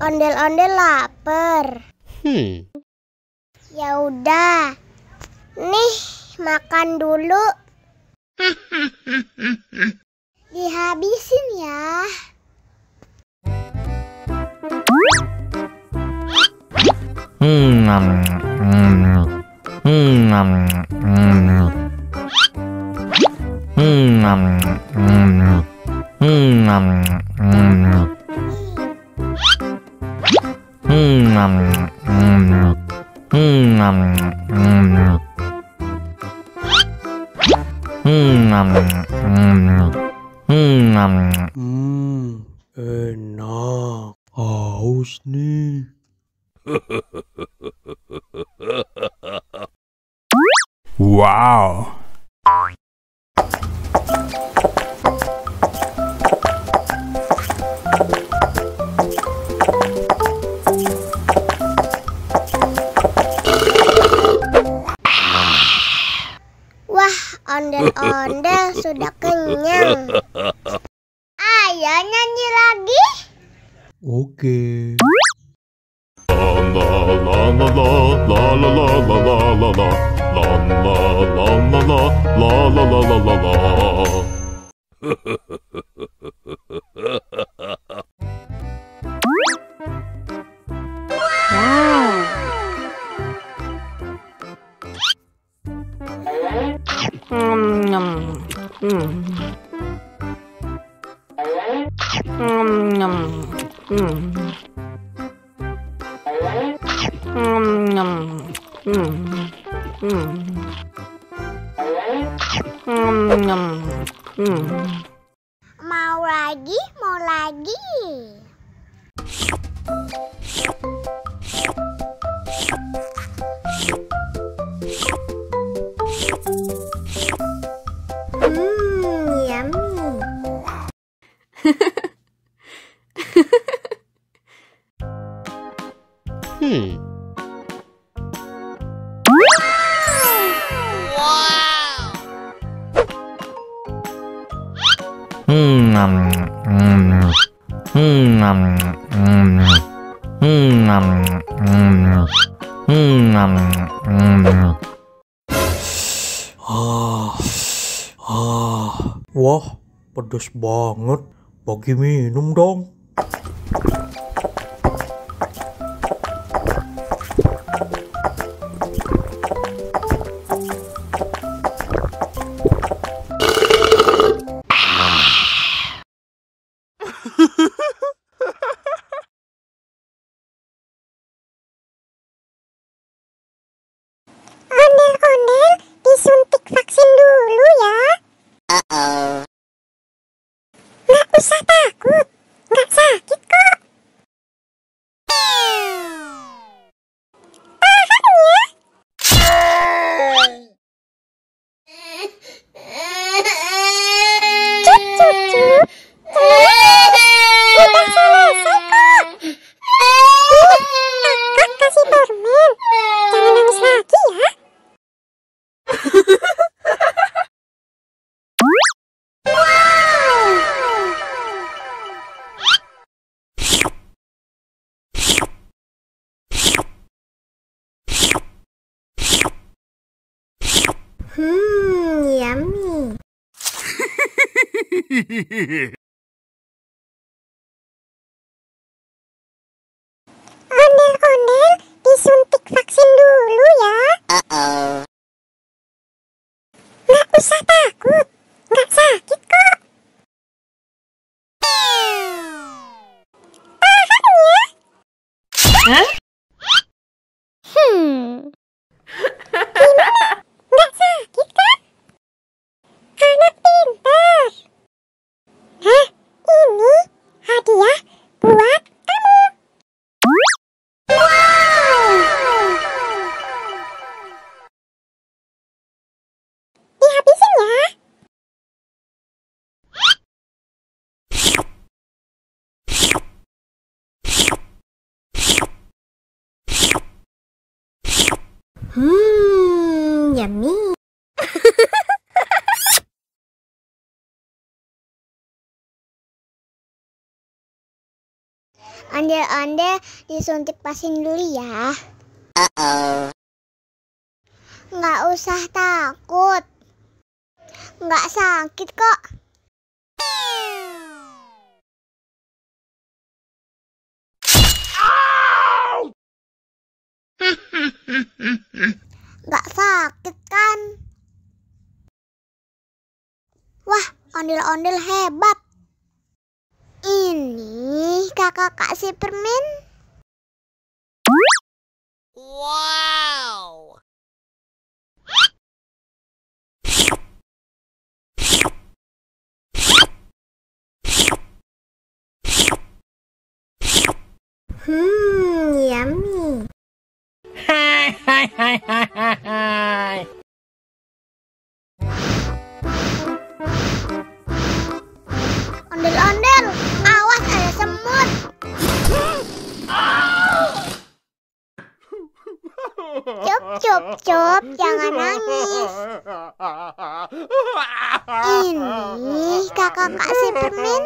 Ondel-ondel lapar. Ya udah. Nih, makan dulu. Dihabisin ya. Enak. Haus nih. Wow. Wah, ondel-ondel sudah kenyang. Ayo nyanyi lagi. Oke. Mau lagi, mau lagi. Yummy. Wah, pedes banget. Bagi minum dong. Ondel-ondel disuntik vaksin dulu ya. Nggak usah takut, nggak sakit kok. Tahan ya. Cup, cup, cup. Udah selesai kok. Kakak kasih permen. Jangan nangis lagi ya. Yummy. Ondel-ondel disuntik vaksin dulu ya. Nggak usah takut, nggak sakit kok. Tahan ya. Gimana? Nggak sakit kan? Anak pintar. Hah? Yummy. Ondel-ondel disuntik vaksin dulu ya. Nggak usah takut. Nggak sakit kok. Nggak sakit kan? Wah, ondel-ondel hebat. Ini kakak kasih permen. Wow. Yummy. Hai. Ondel-ondel, awas ada semut. Cup, cup, cup, jangan nangis. Ini kakak kasih permen.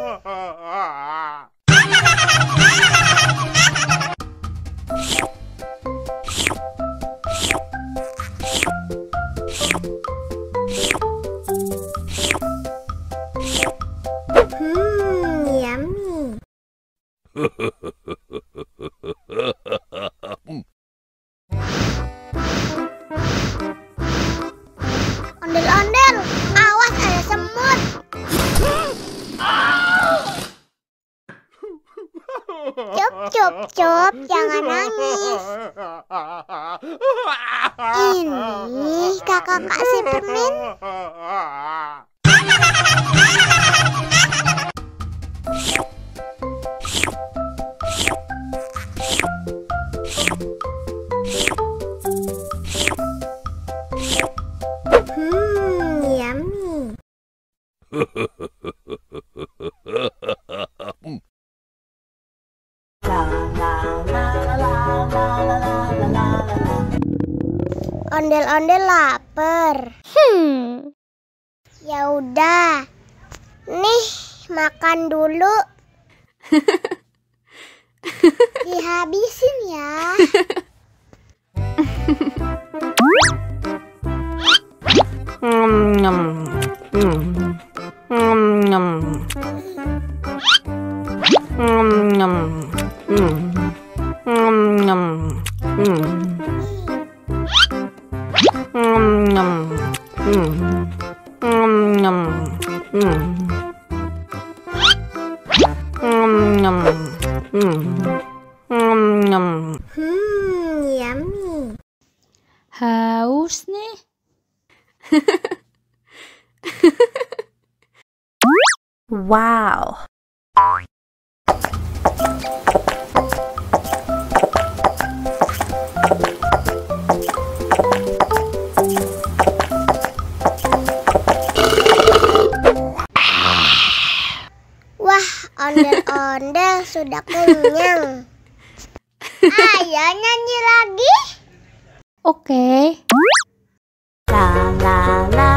Yummy. Ondel-ondel, awas ada semut. Cup, cup, cup, jangan nangis. Ini kakak kasih permen. Yummy. Ondel-ondel lapar. Ya udah. Nih, makan dulu. Dihabisin ya. Yummy. Haus nih. Wow. Wah, ondel-ondel sudah kenyang. Ayo nyanyi lagi. Oke. La la la